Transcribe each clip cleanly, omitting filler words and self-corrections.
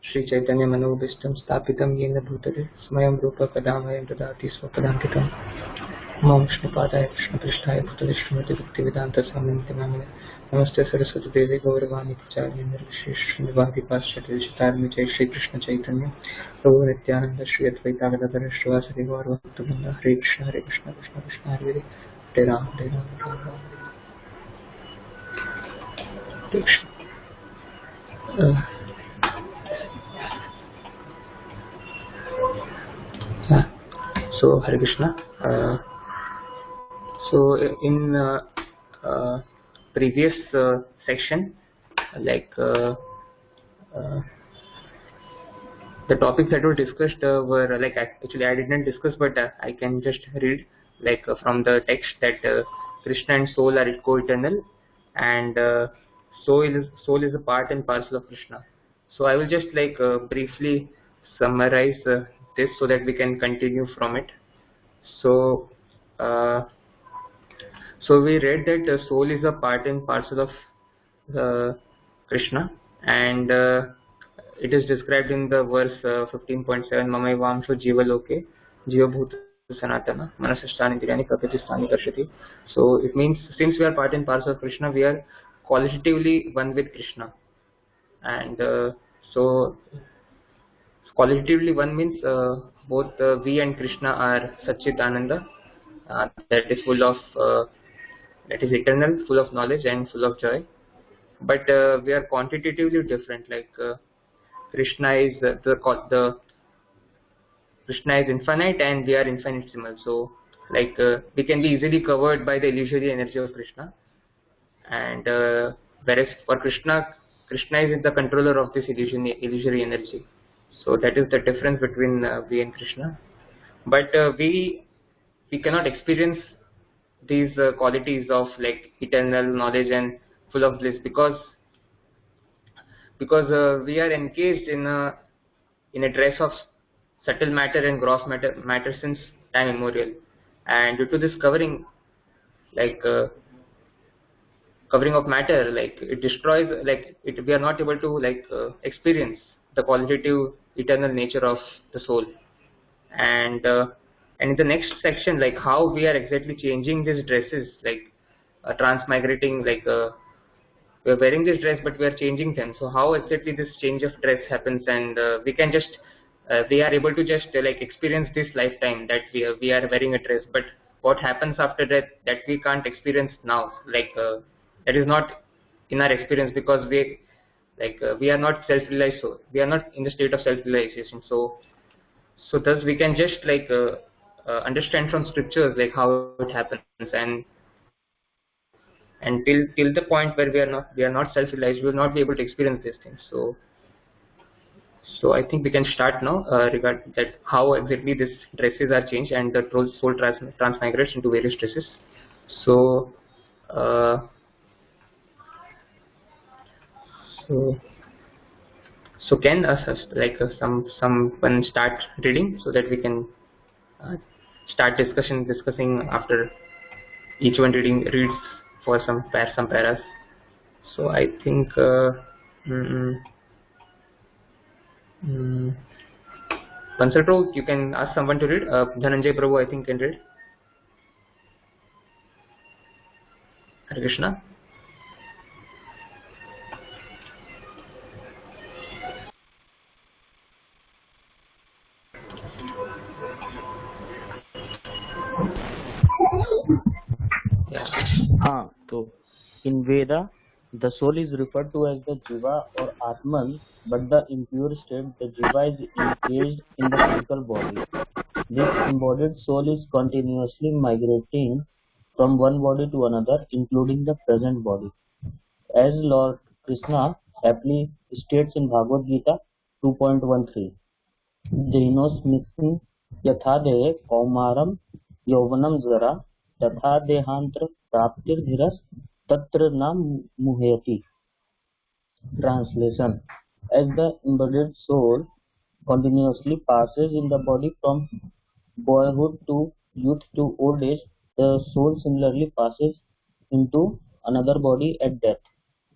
श्रीचैतन्य मनोभीष्टं स्थापितं येन भूतले स्वयं रूप कदा मह्यं ददाति स्वपदान्तिकम्। नमो विष्णुपादाय कृष्णपृष्ठाय भूतले श्रीमते भक्तिवेदान्त नामिने नमस्ते सरस्वती देवी गौरवाणी प्रचार्य निर्विशेषशून्यवादी पाश्चात्यदेशतारिणे जय श्रीकृष्ण चैतन्य प्रभु नित्यानंद श्री अद्वैता गदाधर श्रीवासदि गौरभक्तवृंद हरे कृष्ण कृष्ण कृष्ण हरे हरे हरे राम हरे राम राम राम हरे Krishna. So Hare Krishna. So in previous section, like the topics that were discussed were like actually I didn't discuss, but I can just read like from the text that Krishna and soul are co-eternal, and soul is a part and parcel of Krishna. So I will just like briefly summarize this so that we can continue from it. So so we read that the soul is a part and parcel of Krishna, and it is described in the verse 15.7 Mamaivaamsho Jiva Loke Jiva Bhuta Sanatana Manasasthani Dirani Prapritisthani Karshati. So it means since we are part and parcel of Krishna, we are qualitatively one with Krishna, and so qualitatively one means both we and Krishna are Satchit Ananda, that is full of that is eternal, full of knowledge and full of joy. But we are quantitatively different. Like Krishna is the Krishna is infinite and we are infinitesimal. So like we can be easily covered by the illusory energy of Krishna, and whereas for Krishna is the controller of this illusory energy. So that is the difference between we and Krishna. But we cannot experience these qualities of like eternal knowledge and full of bliss because we are encased in a dress of subtle matter and gross matter since time immemorial, and due to this covering, like covering of matter, like it destroys, like we are not able to like experience the qualitative eternal nature of the soul. And and in the next section, like how we are exactly changing these dresses, like transmigrating, like we are wearing this dress but we are changing them. So how exactly this change of dress happens, and we can just we are able to just like experience this lifetime that we are wearing a dress, but what happens after that we can't experience now, like that is not in our experience because we like we are not self-realized, so we are not in the state of self-realization. So thus we can just like understand from scriptures like how it happens, and till the point where we are not self-realized, we will not be able to experience these things. So I think we can start now regarding that how exactly these dresses are changed and the soul transmigrates into various dresses. So uh, so so can like someone start reading so that we can start discussing after each one reads for some paras. So I think mm, mm, Bansal Prabhu, you can ask someone to read. Dhananjay Prabhu, I think, can read. Hare Krishna. हाँ, तो in Veda, the soul is referred to as the Jiva or Atman, but the impure state, the Jiva is encaged in the physical body. This embodied soul is continuously migrating from one body to another, including the present body. As Lord Krishna aptly states in Bhagavad Gita 2.13, Dehinosmithim yatha dehe kaumaram yauvanam jara तथा देहांतर प्राप्तिर्धिरस तत्र न मुह्यति. Translation: as the embodied soul continuously passes in the body from boyhood to youth to old age, the soul similarly passes into another body at death.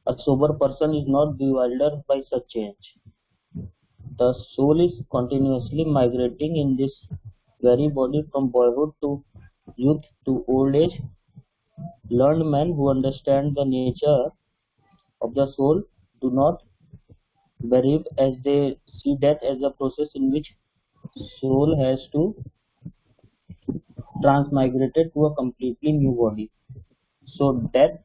A sober person is not bewildered by such change. the soul is continuously migrating in this very body from boyhood to youth to old age. Learned men who understand the nature of the soul do not bereave as they see death as a process in which soul has to transmigrated to a completely new body. So death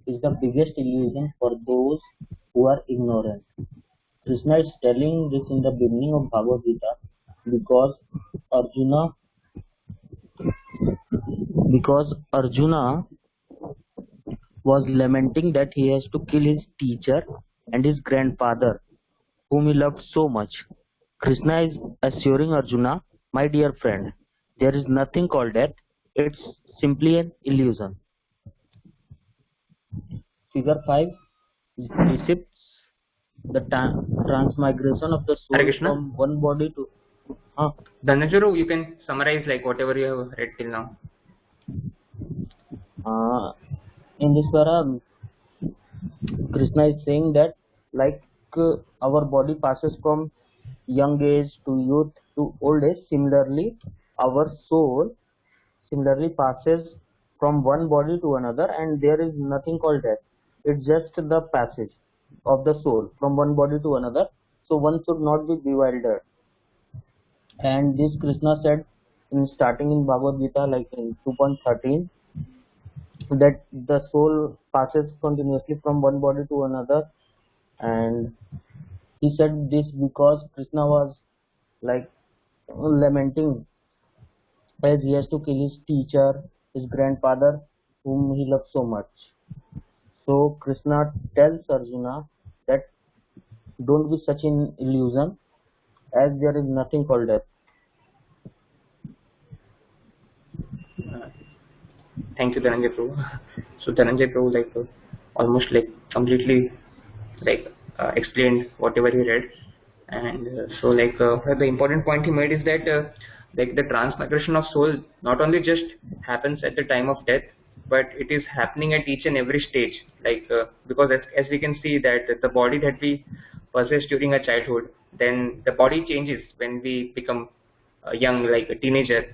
is the biggest illusion for those who are ignorant. Krishna is telling this in the beginning of Bhagavad Gita because Arjuna Arjuna was lamenting that he has to kill his teacher and his grandfather whom he loved so much. Krishna is assuring Arjuna, my dear friend, there is nothing called death, it's simply an illusion. Figure 5 depicts the transmigration of the Hare soul Krishna. from one body to Dhananjay, you can summarize like whatever you have read till now. In this para, Krishna is saying that like our body passes from young age to youth to old age, similarly our soul similarly passes from one body to another, and there is nothing called death. It's just the passage of the soul from one body to another. So one should not be bewildered. And this Krishna said in starting in Bhagavad Gita, like in 2.13, that the soul passes continuously from one body to another, and he said this because Krishna was like lamenting as he has to kill his teacher, his grandfather, whom he loved so much. So Krishna tells Arjuna that don't be such an illusion, as there is nothing called death. Thank you, Dhananjay Prabhu. So Dhananjay Prabhu almost completely explained whatever he read, and the important point he made is that the transmigration of soul not only just happens at the time of death, but it is happening at each and every stage. Because as we can see that the body that we possess during our childhood, then the body changes when we become young, like a teenager.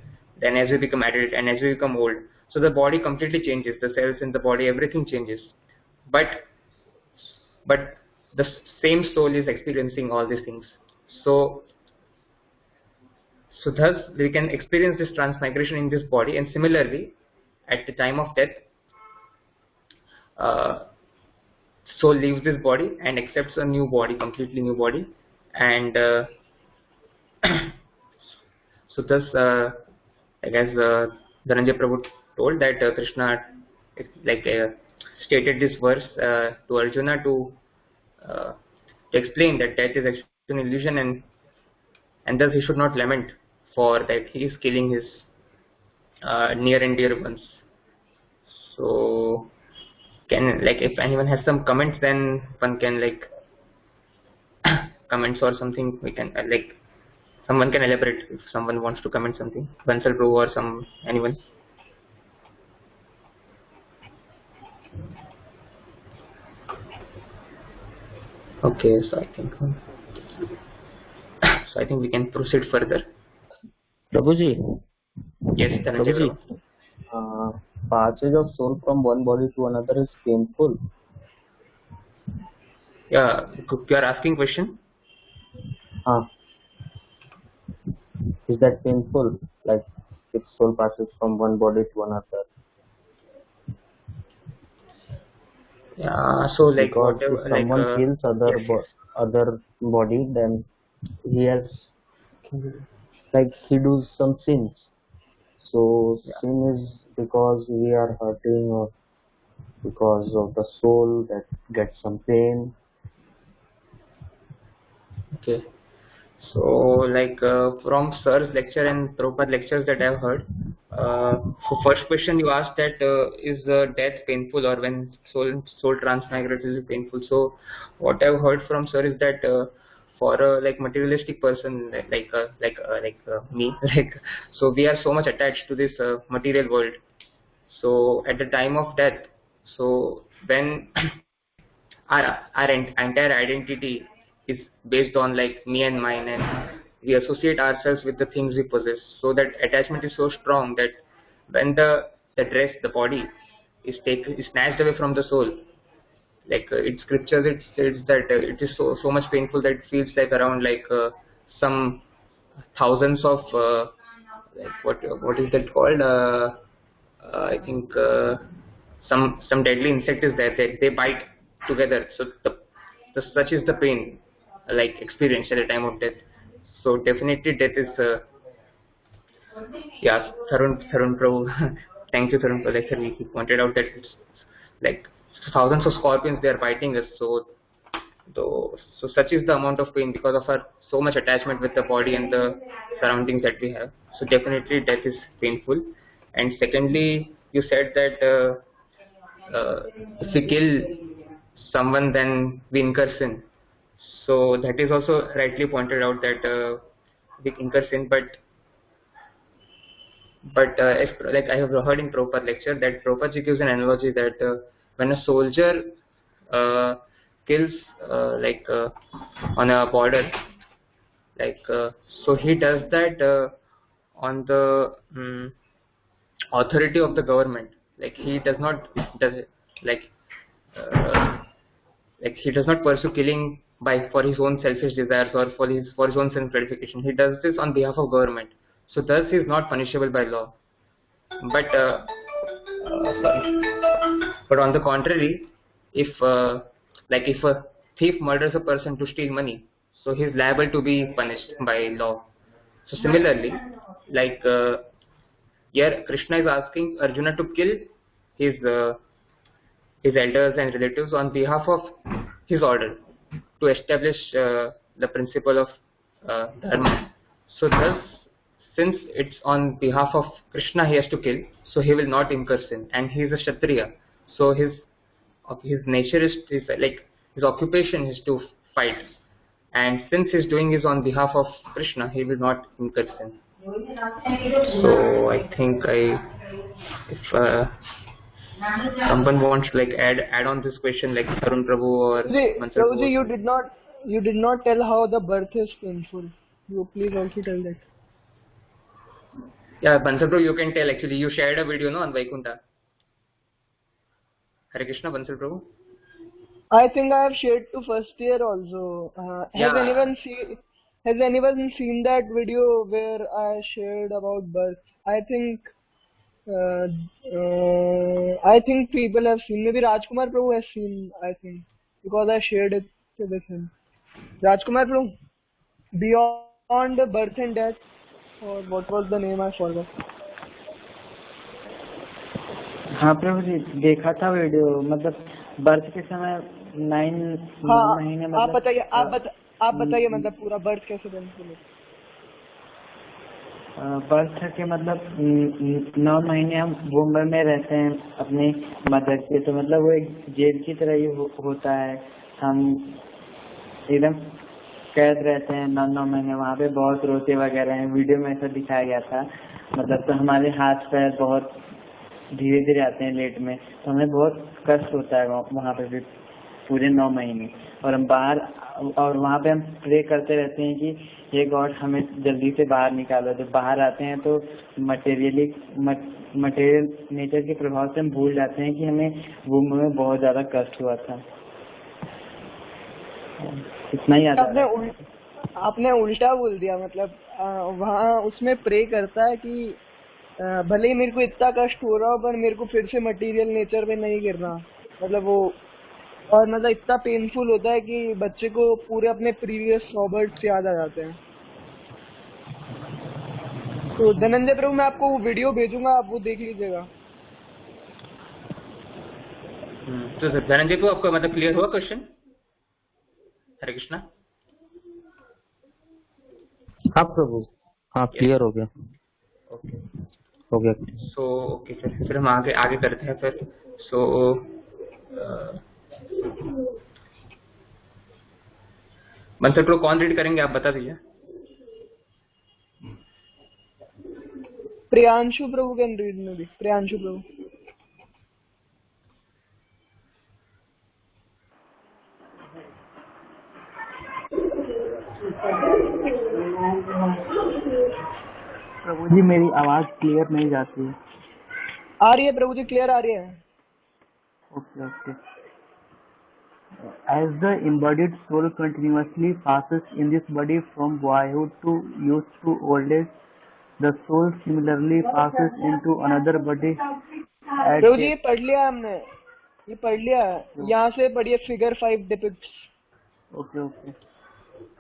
Then as we become adult and as we become old, so the body completely changes. The cells in the body, everything changes. But the same soul is experiencing all these things. So thus we can experience this transmigration in this body, and similarly at the time of death, soul leaves this body and accepts a new body, completely new body. And so thus as Dhananjay Prabhu told that Krishna stated this verse to Arjuna to explain that death is actually an illusion, and thus he should not lament for that he is killing his near and dear ones. So if anyone has some comments, then one can comments or something, we can someone can elaborate if someone wants to comment something. Vansal Prabhu or anyone. Okay, so I think we can proceed further. Prabhuji. Yes, Dhananjay Prabhu. Passage of soul from one body to another is painful. Yeah, you are asking question. Is that painful? Like if soul passes from one body to another? Yeah. So because whatever, if someone kills other body, then he has he does some sins. So sin is because we are hurting or because of the soul that gets some pain. Okay. So from Sir's lecture and Prabhupada lectures that I have heard, so first question you asked that is death painful, or when soul transmigrates is it painful? So what I've heard from Sir is that for a materialistic person me, so we are so much attached to this material world. So at the time of death, so when our entire identity is based on like me and mine, and we associate ourselves with the things we possess. So that attachment is so strong that when the dress, the body is snatched away from the soul, like in scriptures it says that it is so much painful that it feels like around like some thousands of like what is that called? I think some deadly insect is there. They bite together. So the such is the pain like experienced at the time of death. So definitely death is yeah. Tarun Prabhu, thank you Tarun Prabhu. Like he pointed out that it's like thousands of scorpions they are biting us. So such is the amount of pain because of our so much attachment with the body and the surroundings that we have. So definitely death is painful. And secondly, you said that if we kill someone, then we incur sin. So that is also rightly pointed out that we incur sin, but like I have heard in Prabhupada lecture that Prabhupada gives an analogy that when a soldier uh, kills like on a border, like so he does that on the authority of the government. Like he does not does it like uh, like he does not pursue killing by for his own selfish desires or for his own self gratification. He does this on behalf of government. So thus he is not punishable by law. But sorry. But on the contrary, if if a thief murders a person to steal money, so he is liable to be punished by law. So similarly, like here Krishna is asking Arjuna to kill his uh, his elders and relatives on behalf of his order to establish the principle of dharma. So thus, since it's on behalf of Krishna he has to kill, so he will not incur sin, and he is a Kshatriya. So his nature is like his occupation is to fight, and since he's doing this on behalf of Krishna, he will not incur sin. So I think if someone wants to like add on this question, like Tarun Prabhu or Mansur Prabhuji, Prabhu. you did not tell how the birth is painful. You please also tell that. Yeah, Mansur Prabhu, you can tell actually. You shared a video no on Vaikunta. Hare Krishna, Mansur Prabhu. I think I have shared to first year also. Yeah. Has anyone seen that video where I shared about birth? I think people have seen. Maybe Rajkumar Prabhu has seen. I think because I shared it with him. Rajkumar Prabhu, Beyond Birth and Death, or what was the name? I forgot. हाँ प्रभु जी देखा था video, मतलब birth के समय 9 महीने मतलब आप बताइए मतलब पूरा बर्थ कैसे पेनफुल है। बर्थ के मतलब 9 महीने हम वुम्ब में रहते हैं अपनी मदर के, तो मतलब वो एक जेल की तरह ही होता है। हम एकदम कैद रहते हैं 9 महीने, वहाँ पे बहुत रोते वगैरह हैं। वीडियो में ऐसा दिखाया गया था, मतलब तो हमारे हाथ पैर बहुत धीरे धीरे आते हैं लेट में, तो हमें बहुत कष्ट होता है वहाँ पे भी पूरे 9 महीने। और हम बाहर, और वहाँ पे हम प्रे करते रहते हैं कि ये गॉड हमें जल्दी से बाहर निकालो। जब बाहर आते हैं तो मटेरियल नेचर के प्रभाव से हम भूल जाते हैं कि हमें वुम्ब में बहुत ज़्यादा कष्ट हुआ था। इतना ही याद आपने उल्टा बोल दिया, मतलब वहाँ उसमें प्रे करता है कि भले ही मेरे को इतना कष्ट हो रहा हो पर मेरे को फिर से मटेरियल नेचर में नहीं गिरना, मतलब वो, और मतलब इतना पेनफुल होता है कि बच्चे को पूरे अपने प्रीवियस रॉबर्ट्स याद आ जाते हैं। तो धनंजय प्रभु मैं आपको वो वीडियो भेजूंगा, आप वो देख लीजिएगा। तो धनंजय को आपका मतलब क्लियर हुआ क्वेश्चन? हरे कृष्णा। हाँ प्रभु, हाँ क्लियर हो गया। ओके हो गया। सो ओके फिर हम आगे करते हैं फिर। सो मंत्र को कौन रीड करेंगे आप बता दीजिए। Priyanshu Prabhu can read maybe. Priyanshu Prabhu. Prabhu ji मेरी आवाज क्लियर नहीं जाती है। आ रही है प्रभु जी, क्लियर आ रही है। Okay okay. As the embodied soul continuously passes in this body from boyhood to youth to old age, the soul similarly passes into another body at Prabhu ji a ये पढ़ लिया हमने, ये पढ़ लिया। यहाँ से पढ़िए figure 5 depicts. okay.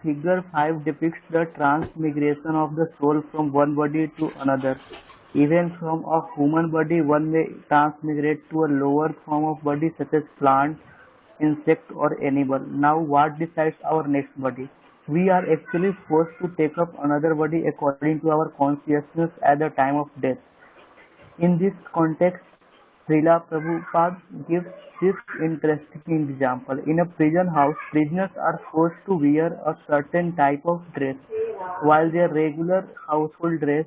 Figure 5 depicts the transmigration of the soul from one body to another. Even from a human body, one may transmigrate to a lower form of body such as plant, insect or animal. Now, what decides our next body? We are actually forced to take up another body according to our consciousness at the time of death. In this context, Srila Prabhupada gives this interesting example. In a prison house, prisoners are forced to wear a certain type of dress, while their regular household dress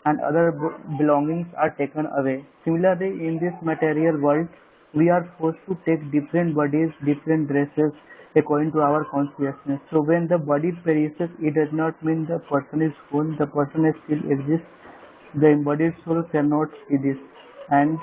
and other belongings are taken away. Similarly, in this material world, we are forced to take different bodies, different dresses according to our consciousness. So when the body perishes, it does not mean the person is gone, the person still exists. The embodied soul cannot see this, and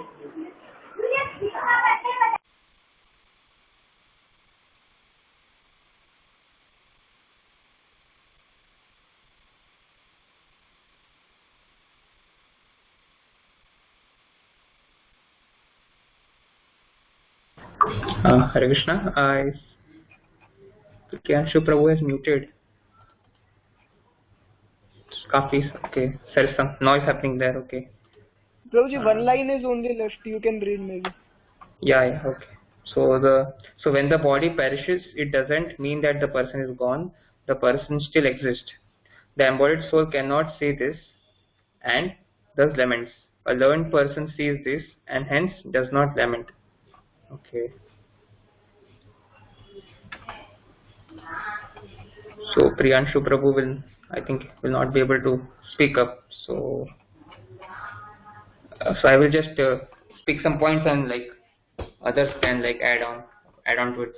Hare Krishna. Priyanshu Prabhu is muted. Coffee. Okay. There's some noise happening there. Okay. Prabhu ji one line is only left, you can read maybe. Yeah. Okay. So when the body perishes, it doesn't mean that the person is gone. The person still exists. The embodied soul cannot see this and thus laments. A learned person sees this and hence does not lament. Okay. So Priyanshu Prabhu I think, will not be able to speak up. So I will just speak some points and like others can like add on to it.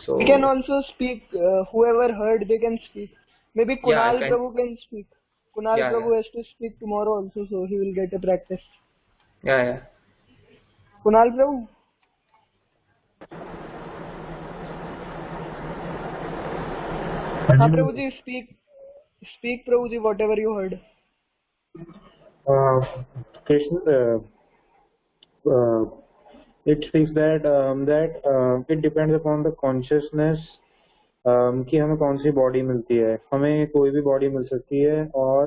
So We can also speak, whoever heard they can speak. Maybe yeah, I Kunal can. Prabhu can speak. Kunal Yeah, Prabhu has to speak tomorrow also, so he will get a practice. yeah. Kunal Prabhu? हाँ प्रभु जी, speak Prabhu ji, whatever you heard. Krishna, it says that it depends upon the consciousness कि हमें कौन सी body मिलती है. हमें कोई भी body मिल सकती है और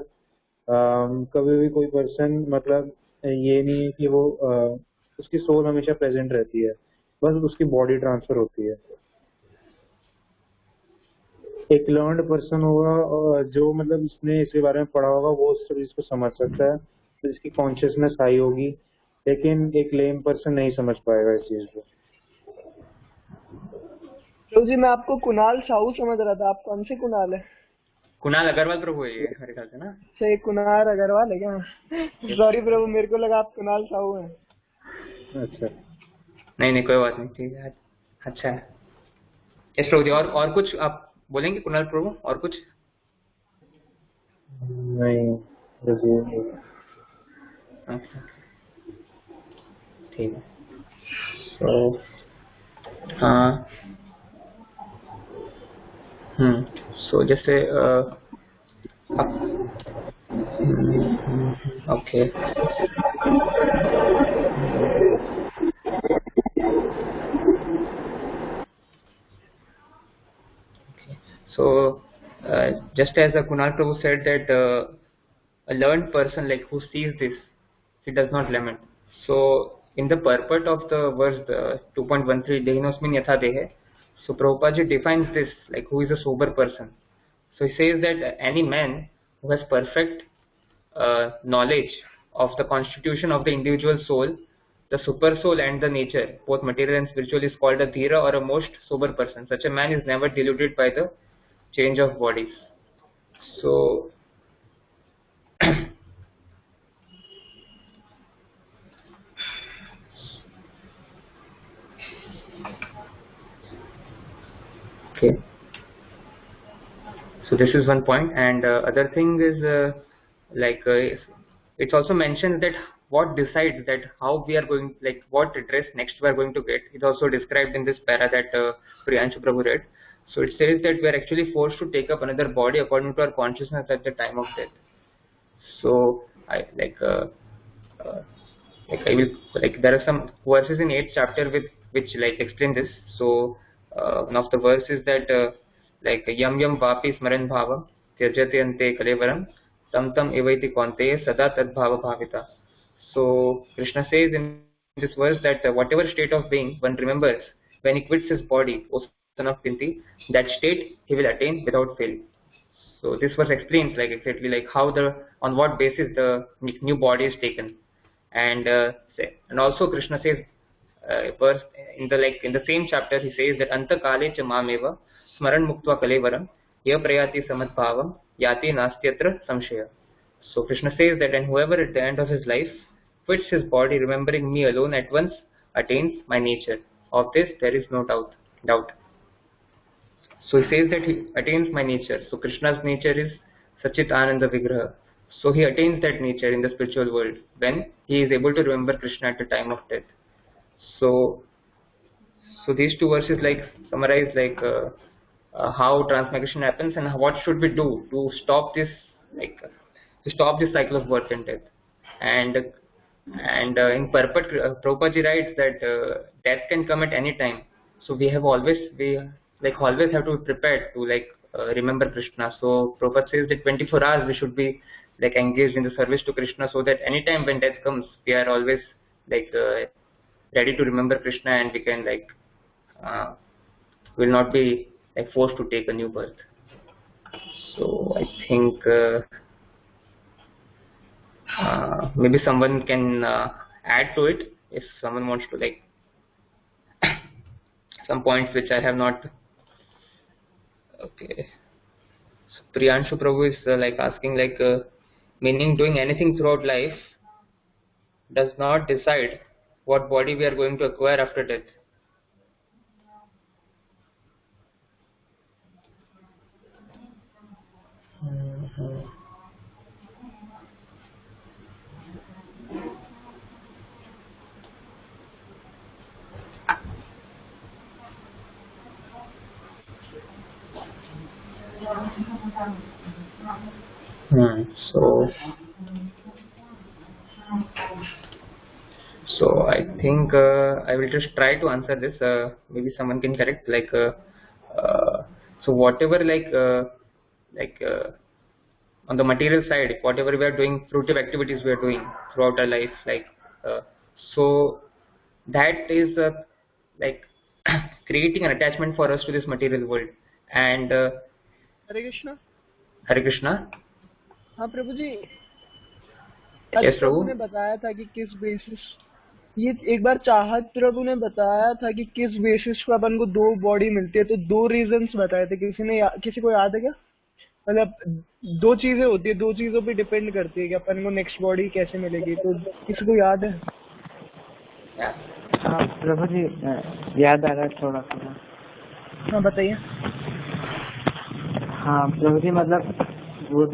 कभी भी कोई पर्सन, मतलब ये नहीं है कि वो उसकी सोल हमेशा प्रेजेंट रहती है, बस उसकी बॉडी ट्रांसफर होती है. एक लर्नड पर्सन होगा जो मतलब उसने इसके बारे में पढ़ा होगा, वो उस चीज को समझ सकता है, तो इसकी कॉन्शियसनेस हाई होगी. लेकिन एक लेम पर्सन नहीं समझ पाएगा इस चीज को. प्रभु जी मैं आपको कुणाल साहू समझ रहा था, आप कौन से कुणाल है? कुणाल अग्रवाल प्रभु है ये मेरे ख्याल से ना. सही, कुणाल अग्रवाल है क्या? सॉरी प्रभु, मेरे को लगा आप कुणाल साहू हैं. अच्छा, नहीं कोई बात नहीं, ठीक है. अच्छा है. यस प्रभु जी, और कुछ आप बोलेंगे कुणाल प्रभु, और कुछ? नहीं अच्छा, ठीक है. तो हाँ, सो जैसे okay. So just as Kunal Prabhu said that a learned person like who sees this, he does not lament. So in the purport of the verse 2.13 Dehinosmin Yatha Dehe, so Prabhupada defines this like who is a sober person. So he says that any man who has perfect knowledge of the constitution of the individual soul, the super soul and the nature, both material and spiritual, is called a dhira or a most sober person. Such a man is never deluded by the change of bodies. So okay. So this is one point, and other thing is like it's also mentioned that what decides that how we are going, like what dress next we are going to get, is also described in this para that Priyanshu Prabhu read. So it says that we are actually forced to take up another body according to our consciousness at the time of death. So I uh, I will, like there are some verses in 8th chapter with which like explain this. So one of the verses that like yam yam vapi smaran bhavam tyajate ante kalevaram tam tam evaiti kaunteya sada tad bhava bhavita. So Krishna says in this verse that whatever state of being one remembers when he quits his body, O son of Kunti, that state he will attain without fail. So this verse explains like exactly like how the, on what basis the new body is taken. And also Krishna says verse in the, like in the same chapter, he says that anta kale cha mameva smaran muktva kalevaram ya prayati samadbhavam yati nastyatra samshaya. So Krishna says that, and whoever at the end of his life quits his body remembering me alone at once attains my nature. Of this there is no doubt. So he says that he attains my nature. So Krishna's nature is Sachit Ananda Vigraha. So he attains that nature in the spiritual world when he is able to remember Krishna at the time of death. So these two verses like summarize like how transmigration happens and what should we do to stop this, like to stop this cycle of birth and death. And in purport, Prabhupada ji writes that death can come at any time. So we always have to be prepared to like remember Krishna. So Prabhupada says that 24 hours we should be like engaged in the service to Krishna, so that anytime when death comes, we are always like ready to remember Krishna, and we can like will not be like forced to take a new birth. So I think maybe someone can add to it if someone wants to, like some points which I have not. Okay. So Priyanshu Prabhu is like asking like meaning doing anything throughout life does not decide what body we are going to acquire after death. So I think I will just try to answer this. Maybe someone can correct. Like so whatever on the material side, whatever we are doing, fruitive activities we are doing throughout our life, like so that is like creating an attachment for us to this material world. And Hare Krishna Hare Krishna. हाँ प्रभु जी, Yes, प्रभु Prabhu. ने बताया था कि किस basis, ये एक बार चाहत प्रभु ने बताया था कि किस बेसिस पर अपन को दो बॉडी मिलती है, तो दो रीजंस बताए थे। किसी को याद है क्या? मतलब दो चीजें होती है, दो चीजों पे डिपेंड करती है कि अपन को नेक्स्ट बॉडी कैसे मिलेगी, तो किसी को याद है? हाँ प्रभु जी, याद आ रहा है थोड़ा थोड़ा। हाँ बताइए। हाँ प्रभु जी, मतलब वो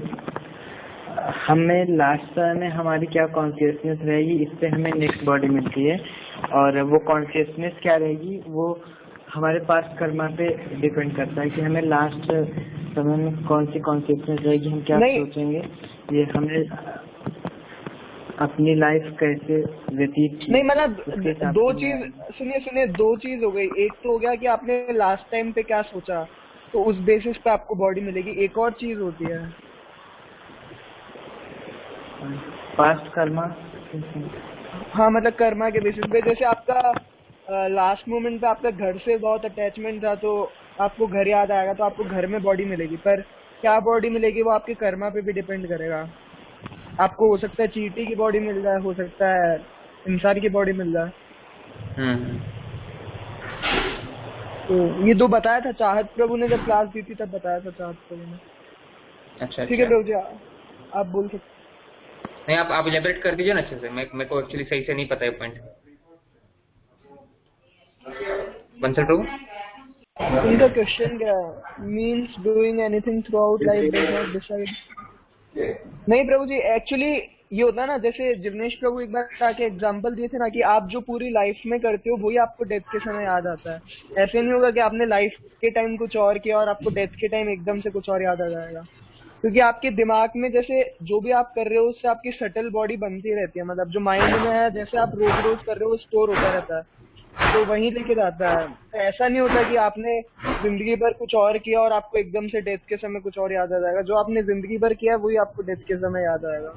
हमें लास्ट समय में हमारी क्या कॉन्शियसनेस रहेगी, इससे हमें नेक्स्ट बॉडी मिलती है, और वो कॉन्शियसनेस क्या रहेगी वो हमारे पास कर्मा पे डिपेंड करता है कि हमें लास्ट समय में कौन सी कॉन्शियसनेस रहेगी, हम क्या सोचेंगे, ये हमें अपनी लाइफ कैसे व्यतीत। नहीं मतलब दो चीज, सुनिए दो चीज हो गई। एक तो हो गया कि आपने लास्ट टाइम पे क्या सोचा, तो उस बेसिस पे आपको बॉडी मिलेगी। एक और चीज होती है पास्ट कर्मा। हाँ मतलब कर्मा के बेसिस पे, जैसे आपका लास्ट मोमेंट पे आपका घर से बहुत अटैचमेंट था, तो आपको घर याद आएगा, तो आपको घर में बॉडी मिलेगी। पर क्या बॉडी मिलेगी वो आपके कर्मा पे भी डिपेंड करेगा। आपको हो सकता है चींटी की बॉडी मिल जाए, हो सकता है इंसान की बॉडी मिल जाए। तो ये दो बताया था चाहत प्रभु ने, जब क्लास दी थी तब बताया था चाहत प्रभु ने। अच्छा ठीक है प्रभु जी, आप बोल सकते। नहीं, आप इलेबरेट कर दीजिए ना अच्छे से। मेरे को एक्चुअली सही से नहीं पता है पॉइंट। बंसल प्रभु। उनका क्वेश्चन क्या है? Means doing anything through out life does not decide. नहीं प्रभु जी, एक्चुअली ये होता है ना, जैसे जिग्नेश प्रभु एक बार आके एग्जांपल दिए थे ना कि आप जो पूरी लाइफ में करते हो वही आपको डेथ के समय याद आता है। ऐसे नहीं होगा कि आपने लाइफ के टाइम कुछ और किया और आपको डेथ के टाइम एकदम से कुछ और याद आ जाएगा। क्योंकि आपके दिमाग में जैसे जो भी आप कर रहे हो उससे आपकी सटल बॉडी बनती रहती है, मतलब जो माइंड में है जैसे आप रोज रोज कर रहे हो वो स्टोर होता रहता है, तो वहीं लेके जाता है। तो ऐसा नहीं होता कि आपने जिंदगी भर कुछ और किया और आपको एकदम से डेथ के समय कुछ और याद आ जाएगा। जो आपने जिंदगी भर किया वही आपको डेथ के समय याद आएगा,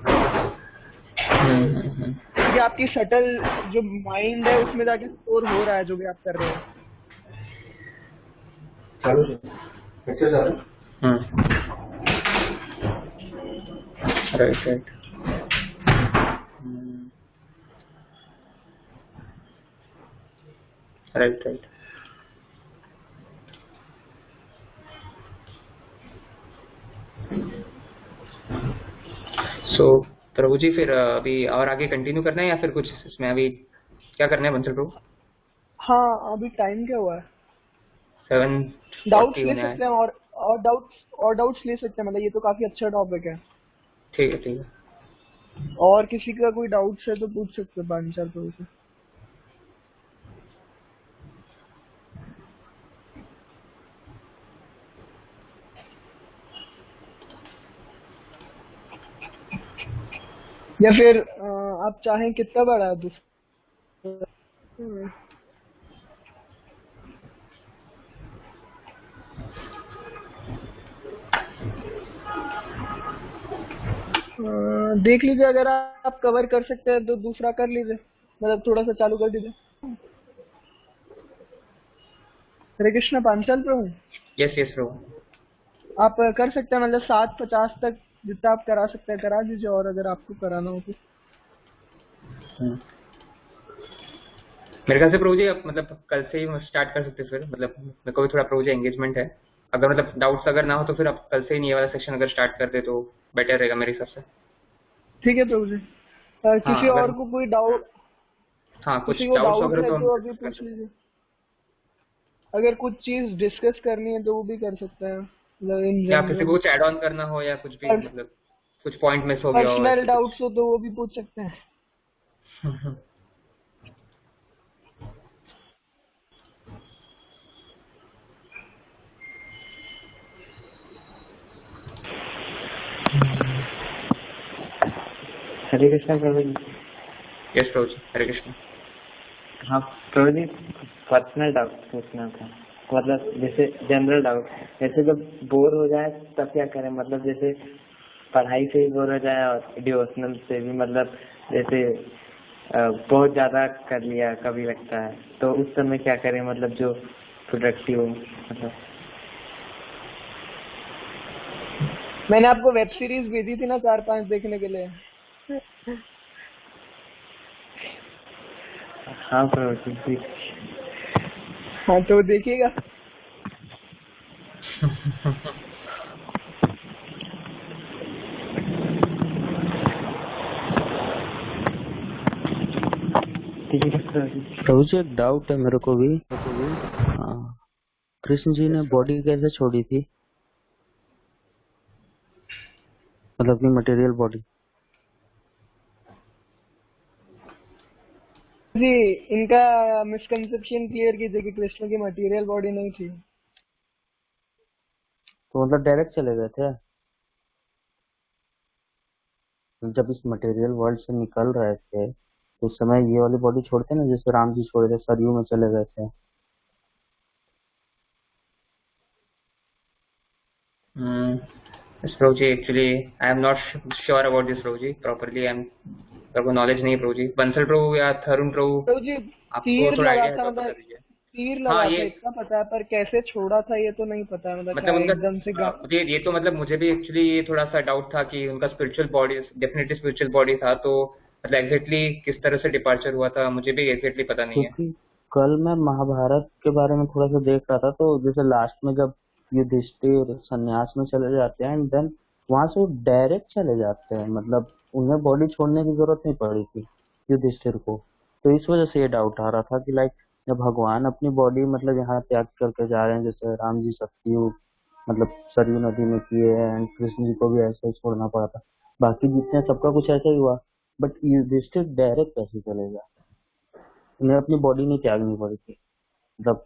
क्योंकि आपकी सटल जो माइंड है उसमें जाके स्टोर हो रहा है जो भी आप कर रहे हो। Right right. Right right. So Prabhu ji फिर अभी और आगे कंटिन्यू करना है या फिर कुछ इसमें अभी क्या करना है बंसल प्रभु? हाँ, अभी टाइम क्या हुआ है? 7:40 डाउट्स ले होने आए। सकते हैं और डाउट्स ले सकते हैं, मतलब ये तो काफी अच्छा टॉपिक है। ठीक है ठीक है। और किसी का कोई डाउट्स है तो पूछ सकते हैं बांचल प्रभु से। या फिर आप चाहें कितना बड़ा है दूसरा? देख लीजिए, अगर आप कवर कर सकते हैं तो दूसरा कर लीजिए, मतलब थोड़ा सा चालू कर दीजिए। हरे कृष्ण पांचाल प्रभु, यस यस प्रभु। आप कर सकते हैं, मतलब 7:50 तक जितना आप करा सकते हैं करा दीजिए, और अगर आपको कराना हो तो। मेरे ख्याल से प्रभु जी आप मतलब कल से ही स्टार्ट कर सकते हैं फिर, मतलब मेरे को भी थोड़ा प्रभु जी एंगेजमेंट है। अगर मतलब डाउट्स अगर ना हो तो फिर आप कल से ही ये वाला सेक्शन अगर स्टार्ट कर दे तो बेटर रहेगा मेरे हिसाब से। ठीक है प्रभु जी। हाँ किसी अगर और को कोई डाउट, हाँ कुछ किसी को डाउट्स डाउट वगैरह है तो हम तो अभी डिस्कस कर पूछ सकते लीजिए। अगर कुछ चीज डिस्कस करनी है तो वो भी कर सकते हैं, मतलब इन हैं। या किसी को जनरल। कुछ ऐड ऑन करना हो या कुछ भी मतलब कुछ पॉइंट मिस हो गया हो पर्सनल ऐसे कुछ। डाउट्स हो तो वो भी पूछ सकते हैं। हरे कृष्ण प्रभु जी। यस प्रभु जी हरे कृष्ण। हाँ प्रभु जी, पर्सनल डाउट पूछना था, मतलब जैसे जनरल डाउट, जैसे जब बोर हो जाए तब क्या करें, मतलब जैसे पढ़ाई से भी बोर हो जाए और डिवोशनल से भी, मतलब जैसे बहुत ज्यादा कर लिया कभी लगता है, तो उस समय क्या करें, मतलब जो प्रोडक्टिव हो मतलब। मैंने आपको वेब सीरीज भेजी थी ना 4-5 देखने के लिए। हाँ प्रभु जी। हाँ तो देखिएगा। ठीक है प्रभु जी। प्रभु जी एक डाउट है मेरे को भी। हाँ, कृष्ण जी ने बॉडी कैसे छोड़ी थी, मतलब अपनी मटेरियल बॉडी? जी, इनका मिसकंसेप्शन क्लियर कीजिए कि कृष्ण की मटेरियल बॉडी नहीं थी। तो मतलब डायरेक्ट चले गए थे जब इस मटेरियल वर्ल्ड से निकल रहे थे, तो उस समय ये वाली बॉडी छोड़ते ना, जैसे राम जी छोड़े थे, सरयू में चले गए थे। Yes Prabhu ji actually I am not sure about this Prabhu ji, properly I am मेरे को नॉलेज नहीं है प्रभु जी। बंसल प्रभु या थरुण प्रभु तो जी आपको तीर थोड़ा लगा आइडिया है था, तो आप बता मतलब दीजिए। तीर हाँ लगा था ये इतना पता है, पर कैसे छोड़ा था ये तो नहीं पता है, मतलब क्या मतलब उनका एकदम से मुझे ये तो मतलब मुझे भी एक्चुअली ये थोड़ा सा डाउट था कि उनका spiritual body definitely spiritual body था, तो मतलब एग्जैक्टली किस तरह से डिपार्चर हुआ था मुझे भी एग्जैक्टली पता नहीं है। क्योंकि कल मैं महाभारत के बारे में थोड़ा सा देख रहा था, तो जैसे लास्ट में जब युधिष्ठिर संन्यास में चले जाते हैं एंड देन वहां से वो डायरेक्ट चले जाते हैं, मतलब उन्हें बॉडी छोड़ने की जरूरत नहीं पड़ी थी युधिष्ठिर को। तो इस वजह से ये डाउट आ रहा था कि लाइक जब भगवान अपनी बॉडी मतलब यहाँ त्याग करके जा रहे हैं, जैसे राम जी सतयुग मतलब सरयू नदी में किए हैं, एंड कृष्ण जी को भी ऐसे ही छोड़ना पड़ा था, बाकी जितने सबका कुछ ऐसा ही हुआ, बट युधिष्ठिर डायरेक्ट कैसे चलेगा? उन्हें अपनी बॉडी नहीं त्यागनी पड़ी थी, मतलब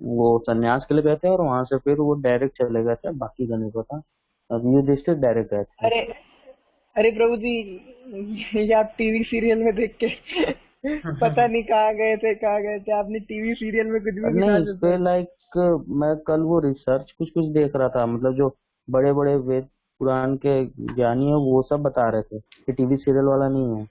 वो संन्यास के लिए गए थे और वहां से फिर वो डायरेक्ट चले गए थे, बाकी का नहीं पता। अब युधिष्ठिर डायरेक्ट गए थे। अरे अरे प्रभु जी, ये आप टीवी सीरियल में देख के पता नहीं कहाँ गए थे, आपने टीवी सीरियल में कुछ भी गिना नहीं, इस देते पे हैं। लाइक मैं कल वो रिसर्च कुछ कुछ देख रहा था, मतलब जो बड़े बड़े वेद पुराण के ज्ञानी है वो सब बता रहे थे कि टीवी सीरियल वाला नहीं है।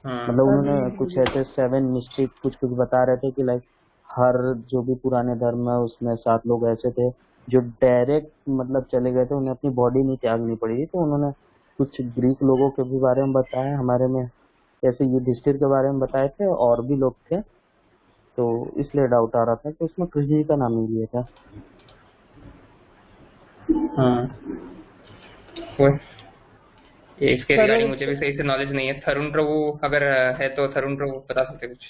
हाँ। मतलब हाँ जी उन्होंने जी कुछ जी। ऐसे 7 मिस्टिक कुछ कुछ बता रहे थे कि लाइक हर जो भी पुराने धर्म है उसमें 7 लोग ऐसे थे जो डायरेक्ट मतलब चले गए थे, उन्हें अपनी बॉडी नहीं त्यागनी पड़ी थी। तो उन्होंने कुछ ग्रीक लोगों के भी बारे में बताया हमारे में, जैसे युधिष्ठिर के बारे में बताए थे, और भी लोग थे, तो इसलिए डाउट आ रहा था कि उसमें कृष्ण जी का नाम ही लिया था। हाँ, वो इसके रिगार्डिंग तरुण, मुझे भी सही से नॉलेज नहीं है। थरुण प्रभु अगर है तो थरुण प्रभु बता सकते हैं कुछ।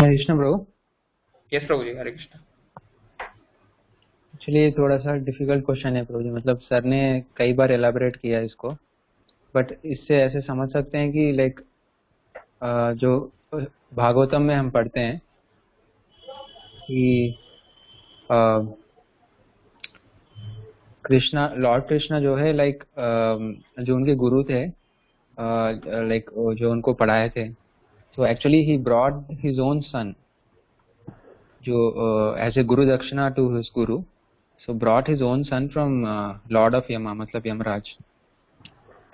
हरे कृष्ण ब्रो। यस प्रभु जी, हरे कृष्ण। एक्चुअली थोड़ा सा डिफिकल्ट क्वेश्चन है प्रभु जी, मतलब सर ने कई बार एलाबोरेट किया इसको, बट इससे ऐसे समझ सकते हैं कि लाइक जो भागवतम में हम पढ़ते हैं कि कृष्णा, लॉर्ड कृष्णा जो है लाइक जो उनके गुरु थे, लाइक जो उनको पढ़ाए थे, so actually he brought his own son जो as a guru dakshina to his guru, so brought his own son from lord of yama मतलब यमराज।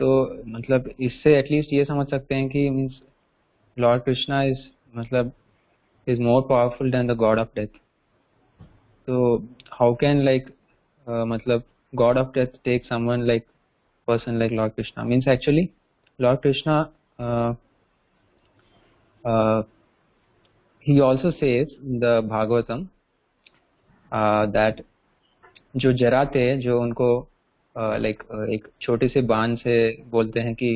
तो मतलब इससे एटलीस्ट ये समझ सकते हैं कि मीन्स लॉर्ड कृष्णा इज मतलब is more powerful than the god of death। तो how can like मतलब god of death take someone like person like lord krishna, means actually lord krishna uh, uh, he also says in the bhagavatam that जो जरा थे, जो उनको like एक छोटे से बाण से बोलते हैं कि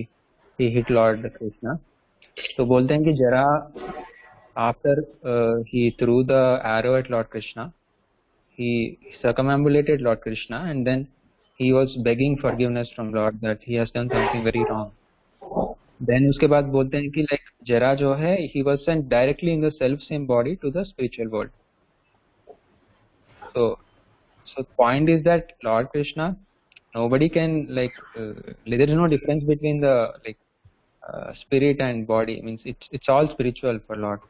he hit lord krishna, तो बोलते हैं कि जरा after he threw the arrow at lord krishna, he circumambulated lord krishna and then he was begging forgiveness from lord that he has done something very wrong। then उसके बाद बोलते हैं कि like जरा जो है he was sent directly in the self same body to the spiritual world। so point is that lord krishna, nobody can like there is no difference between the like spirit and body, means it's all spiritual for lord।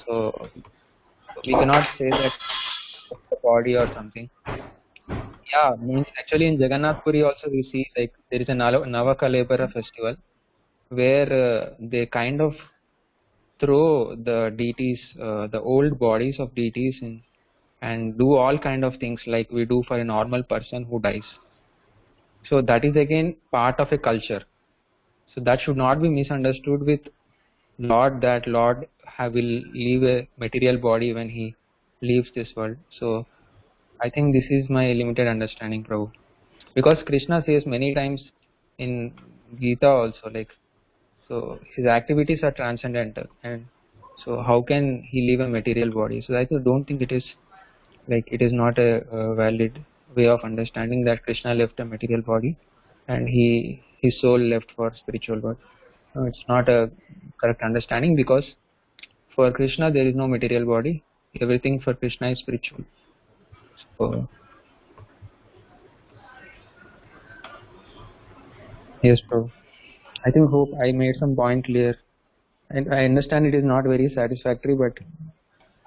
so we cannot say that it's the body or something। yeah, means actually in Jagannath Puri also we see like there is a Navakalebara festival where they kind of throw the deities, the old bodies of deities in, and do all kind of things like we do for a normal person who dies। so that is again part of a culture, so that should not be misunderstood with lord, that lord will leave a material body when he leaves this world। so I think this is my limited understanding, Prabhu, because krishna says many times in Gita also like, so his activities are transcendental, and so how can he leave a material body? So I don't think it is like, it is not a valid way of understanding that krishna left a material body and his soul left for spiritual world। no, it's not a correct understanding, because for krishna there is no material body, everything for krishna is spiritual। so yes bro, I think hope I made some point clear, and I understand it is not very satisfactory, but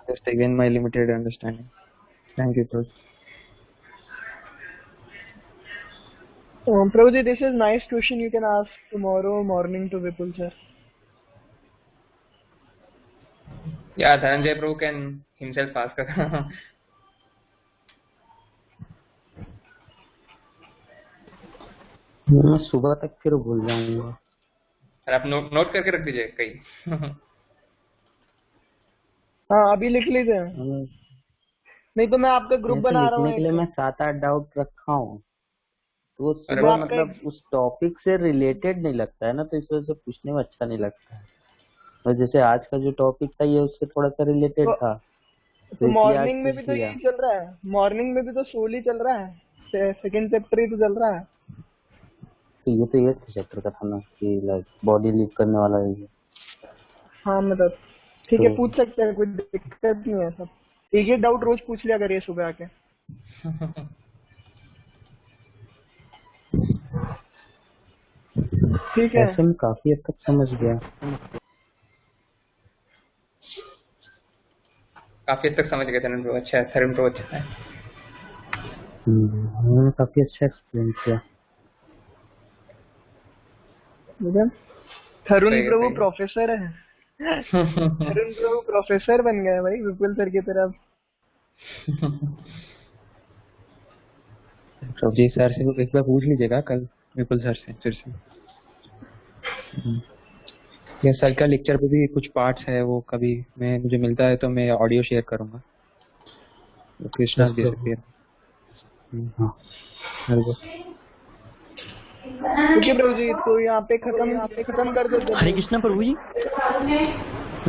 just again my limited understanding। thank you bro। Prabhu ji, this is nice question, you can ask tomorrow morning to Vipul sir. Yeah, Dhananjay Prabhu can himself ask मैं सुबह तक फिर भूल जाऊंगा। और आप note करके रख दीजिए कहीं। हाँ अभी लिख लीजिए, नहीं तो मैं आपका ग्रुप ऐसे बना रहा हूँ लिखने के लिए एक। मैं 7-8 डाउट रखा हूँ। तो वो अरे सुबह आपका मतलब उस टॉपिक से रिलेटेड नहीं लगता है ना, तो इस वजह से पूछने में अच्छा नहीं लगता है। और जैसे आज का जो टॉपिक था ये उससे थोड़ा सा रिलेटेड तो, था, तो तो इसलिए आज मॉर्निंग में पूछ भी तो लिया। यही चल रहा है, मॉर्निंग में भी तो सोल ही चल रहा है, सेकंड चैप्टर ही तो चल रहा है। तो ये चैप्टर का था ना कि लाइक बॉडी लीव करने वाला है ये। हाँ मतलब ठीक है, तो पूछ सकते हैं, कोई दिक्कत नहीं है। सब एक एक डाउट रोज पूछ लिया करिए सुबह आके। ठीक है। ऐसे में काफी हद तक समझ गया। काफी हद तक समझ गए थरुण ब्रो, अच्छा है, थरुण ब्रो अच्छा है। उन्होंने काफी अच्छा एक्सप्लेन किया। ठीक है। थरुण सही है प्रभु सही प्रोफेसर है। है। थरुण प्रभु प्रोफेसर बन गए भाई विपुल सर की तरफ। तो जी सर से एक बार पूछ लीजिएगा कल, विपुल सर से फिर से। या सर का लेक्चर पे भी कुछ पार्ट्स है, वो कभी मैं मुझे मिलता है तो मैं ऑडियो शेयर करूंगा, कृष्णा डिसअपियर। हाँ बिल्कुल। ओके प्रभु जी, तो यहाँ पे खत्म कर देते हैं हरे प्रभु। कृष्णा प्रभु जी।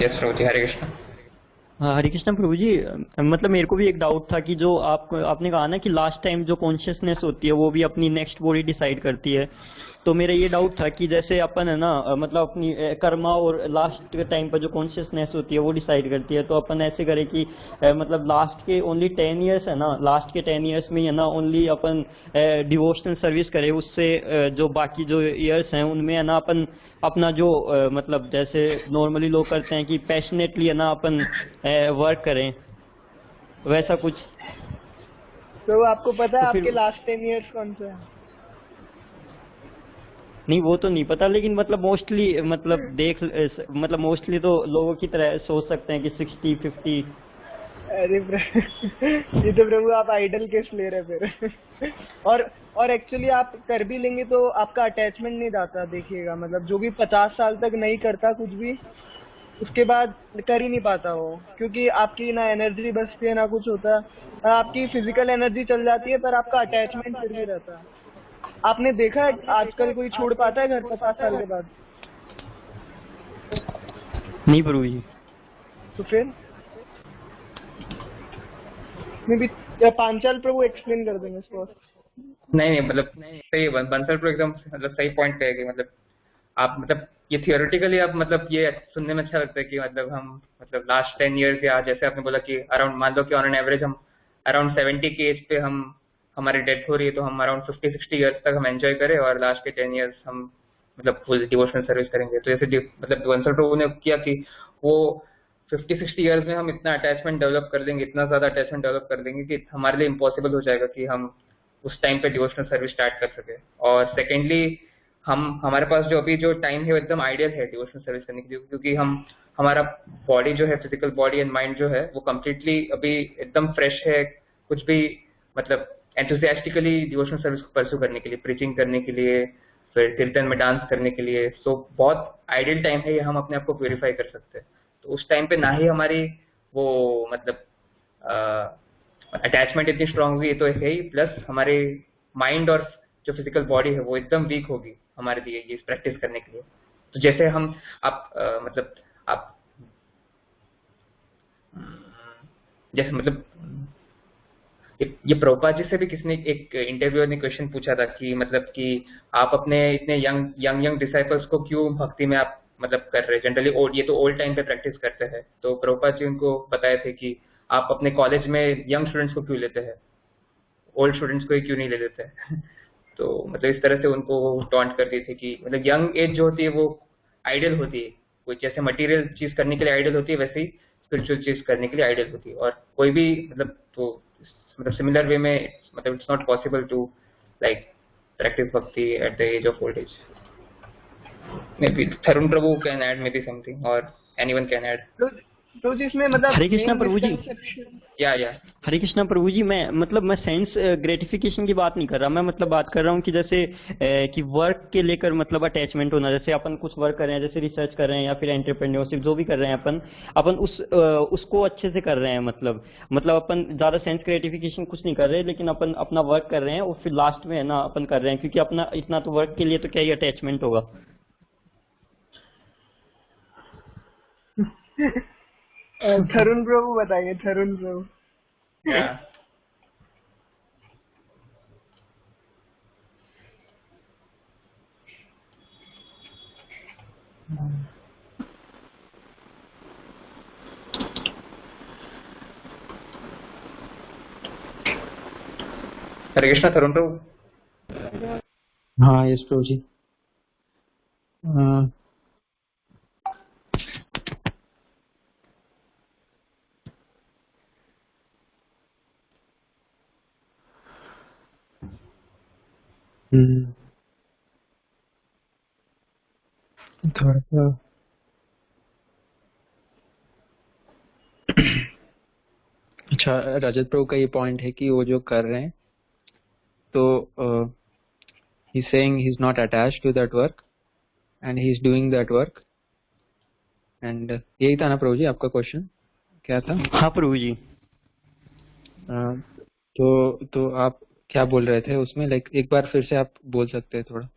यस प्रभु जी, हरे कृष्ण। हाँ हरे कृष्णा प्रभु जी, मतलब मेरे को भी एक डाउट था कि जो आपने कहा ना कि लास्ट टाइम जो कॉन्शियसनेस होती है वो भी अपनी नेक्स्ट बॉडी डिसाइड करती है, तो मेरा ये डाउट था कि जैसे अपन है ना मतलब अपनी कर्मा और लास्ट के टाइम पर जो कॉन्शियसनेस होती है वो डिसाइड करती है, तो अपन ऐसे करें कि मतलब लास्ट के ओनली 10 ईयर्स है ना, लास्ट के 10 ईयर्स में है ना ओनली अपन डिवोशनल सर्विस करें, उससे जो बाकी जो ईयर्स हैं उनमें है ना अपन अपना जो मतलब जैसे नॉर्मली लोग करते हैं कि पैशनेटली है ना अपन वर्क करें, वैसा कुछ। तो आपको पता है तो फिर आपके लास्ट 10 इयर्स कौन से हैं? नहीं वो तो नहीं पता, लेकिन मतलब मोस्टली मतलब मतलब मोस्टली तो लोगों की तरह सोच सकते हैं कि 60-50। अरे ये तो प्रभु आप आइडल केस ले रहे फिर। और एक्चुअली आप कर भी लेंगे तो आपका अटैचमेंट नहीं जाता, देखिएगा मतलब जो भी 50 साल तक नहीं करता कुछ भी, उसके बाद कर ही नहीं पाता वो, क्योंकि आपकी ना एनर्जी बचती है ना कुछ होता है। आपकी फिजिकल एनर्जी चल जाती है पर आपका अटैचमेंट फिर भी रहता है। आपने देखा है आजकल कोई छोड़ पाता है घर 50 साल के बाद? नहीं प्रभु जी। तो फिर मे भी या पांचाल प्रभु एक्सप्लेन कर देंगे इसको। नहीं नहीं मतलब सही है, बंसल प्रो एकदम मतलब सही पॉइंट पे है कि मतलब आप मतलब ये थियोरेटिकली आप मतलब ये सुनने में अच्छा लगता है कि मतलब हम मतलब लास्ट 10 ईयर्स या जैसे आपने बोला कि अराउंड मान लो कि ऑन एन एवरेज हम अराउंड 70 की एज पे हम हमारी डेथ हो रही है, तो हम अराउंड 50-60 ईयर्स तक हम एंजॉय करें और लास्ट के 10 ईयर्स हम मतलब फुल डिवोशनल सर्विस करेंगे। तो जैसे मतलब बंसल प्रभु ने किया कि वो 50-60 ईयर्स में हम इतना अटैचमेंट डेवलप कर देंगे, इतना ज्यादा अटैचमेंट डेवलप कर देंगे कि हमारे लिए इम्पॉसिबल हो जाएगा कि हम उस टाइम पे डिवोशनल सर्विस स्टार्ट कर सके। और सेकेंडली हम हमारे पास जो अभी जो टाइम है वो एकदम आइडियल है डिवोशनल सर्विस करने के लिए, क्योंकि हम हमारा बॉडी जो है फिजिकल बॉडी एंड माइंड जो है वो कम्प्लीटली अभी एकदम फ्रेश है, कुछ भी मतलब एंथुसियास्टिकली डिवोशनल सर्विस को परस्यू करने के लिए, प्रीचिंग करने के लिए, फिर कीर्तन में डांस करने के लिए। सो बहुत आइडियल टाइम है ये, हम अपने आप को प्योरीफाई कर सकते हैं। तो उस टाइम पे ना ही हमारी वो मतलब अटैचमेंट इतनी स्ट्रांग होगी, ये तो है ही, प्लस हमारे माइंड और जो फिजिकल बॉडी है वो एकदम वीक होगी हमारे लिए ये प्रैक्टिस करने के लिए। तो जैसे हम आप मतलब आप जैसे मतलब ये प्रभुपाद जी से भी किसने एक इंटरव्यूअर ने क्वेश्चन पूछा था कि मतलब कि आप अपने इतने यंग यंग यंग डिसाइपल्स को क्यों भक्ति में आप मतलब कर रहे हैं, जनरली ये तो ओल्ड टाइम पे प्रैक्टिस करते हैं। तो प्रभुपाद जी उनको बताए थे कि आप अपने कॉलेज में यंग स्टूडेंट्स को क्यों लेते हैं, ओल्ड स्टूडेंट्स को ही क्यों नहीं ले लेते हैं। तो मतलब इस तरह से उनको टॉन्ट कर दी थी कि मतलब यंग एज जो होती है वो आइडियल होती है, कोई जैसे मटेरियल चीज करने के लिए आइडियल होती है वैसे ही स्पिरिचुअल चीज करने के लिए आइडियल होती है। और कोई भी मतलब तो मतलब सिमिलर वे में मतलब it's not possible to like practice bhakti at the age of old age. Maybe Tharun Prabhu can add maybe something और एनीवन कैन ऐड। तो जिसमें मतलब हरे कृष्णा main प्रभु जी। misconception या हरे कृष्णा प्रभु जी, मैं सेंस ग्रेटिफिकेशन की बात नहीं कर रहा। मैं मतलब बात कर रहा हूँ कि जैसे कि वर्क के लेकर मतलब अटैचमेंट होना। जैसे अपन कुछ वर्क कर रहे हैं, जैसे रिसर्च कर रहे हैं या फिर एंटरप्रेन्योरशिप जो भी कर रहे हैं अपन उसको अच्छे से कर रहे हैं। मतलब अपन ज्यादा सेंस ग्रेटिफिकेशन कुछ नहीं कर रहे, लेकिन अपन अपना वर्क कर रहे हैं और फिर लास्ट में है ना अपन कर रहे हैं, क्योंकि अपना इतना तो वर्क के लिए तो क्या ही अटैचमेंट होगा। थरुण प्रभु बताइए, थरुण प्रभु। या हरे कृष्णा तरुण प्रभु। हाँ यस प्रभु जी। अ, हम्म, थोड़ा सा अच्छा, रजत प्रभु का ये पॉइंट है कि वो जो कर रहे हैं तो he saying he is not attached to that work and he is doing that work. And यही था ना प्रभु जी आपका क्वेश्चन, क्या था? हाँ प्रभु जी। तो आप क्या बोल रहे थे उसमें, लाइक एक बार फिर से आप बोल सकते हैं थोड़ा?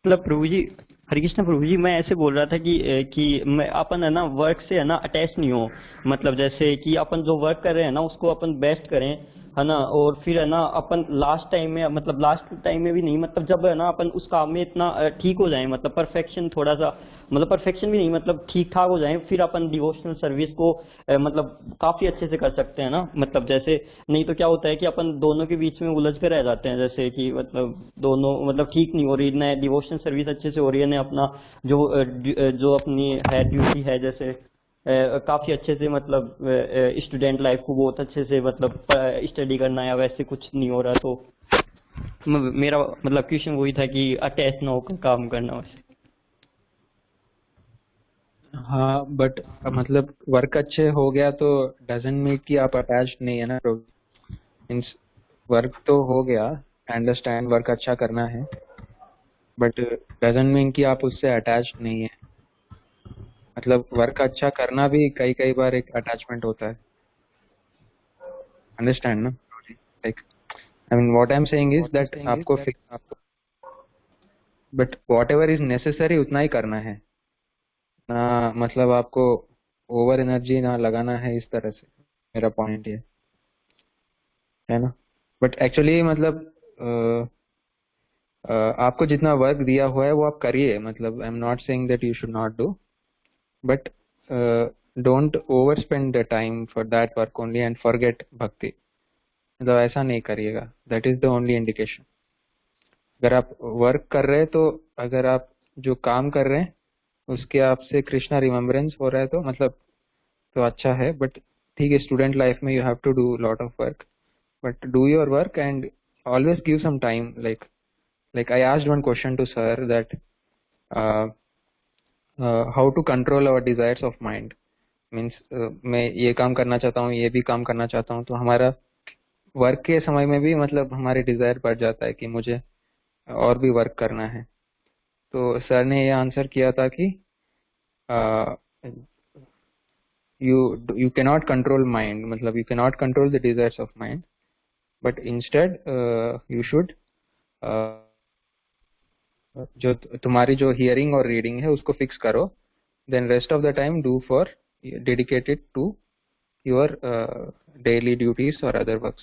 मतलब प्रभु जी, हरे कृष्ण प्रभु जी, मैं ऐसे बोल रहा था कि मैं अपन है ना वर्क से है ना अटैच नहीं हो। मतलब जैसे कि अपन जो वर्क कर रहे हैं ना उसको अपन बेस्ट करें, है ना। और फिर है ना अपन लास्ट टाइम में, मतलब लास्ट टाइम में भी नहीं, मतलब जब है ना अपन उस काम में इतना ठीक हो जाए, मतलब परफेक्शन थोड़ा सा, मतलब परफेक्शन भी नहीं, मतलब ठीक ठाक हो जाए, फिर अपन डिवोशनल सर्विस को मतलब काफी अच्छे से कर सकते हैं ना। मतलब जैसे नहीं तो क्या होता है कि अपन दोनों के बीच में उलझ कर रह जाते हैं। जैसे कि मतलब दोनों मतलब ठीक नहीं हो रही, न डिवोशन सर्विस अच्छे से हो रही है, न अपना जो अपनी है ड्यूटी है, जैसे काफी अच्छे से मतलब स्टूडेंट लाइफ को बहुत अच्छे से मतलब स्टडी करना या वैसे कुछ नहीं हो रहा। तो मेरा मतलब क्वेश्चन वही था कि अटैच ना होकर काम करना वैसे। हाँ बट मतलब वर्क अच्छे हो गया तो डजंट मीन कि आप अटैच्ड नहीं है ना प्रभु। मीन्स वर्क तो हो गया, अंडरस्टैंड वर्क अच्छा करना है, बट डजंट मीन कि आप उससे अटैच्ड नहीं है। मतलब वर्क अच्छा करना भी कई कई बार एक अटैचमेंट होता है, अंडरस्टैंड ना? Like I mean what I am saying is that आपको but whatever is necessary उतना ही करना है ना। मतलब आपको ओवर एनर्जी ना लगाना है इस तरह से, मेरा पॉइंट ये है ना। बट एक्चुअली मतलब आपको जितना वर्क दिया हुआ है वो आप करिए। मतलब आई am not saying that you should not do, but don't over spend the time for that work only and forget भक्ति। मतलब ऐसा नहीं करिएगा, that is the only indication. अगर आप वर्क कर रहे हैं तो अगर आप जो काम कर रहे हैं उसके आपसे कृष्णा रिमेम्बरेंस हो रहा है तो मतलब तो अच्छा है। बट ठीक है, स्टूडेंट लाइफ में you have to do lot of work, but do your work and always give some time. Like I asked one question to sir that uh, how to control our desires of mind. Means मैं ये काम करना चाहता हूँ, ये भी काम करना चाहता हूँ, तो हमारा वर्क के समय में भी मतलब हमारे डिजायर बढ़ जाता है कि मुझे और भी वर्क करना है। तो सर ने ये आंसर किया था कि you cannot control mind, मतलब you cannot control the desires of mind, but instead you should जो तुम्हारी जो हियरिंग और रीडिंग है उसको फिक्स करो, then rest of the time do for dedicated to your daily duties और other works.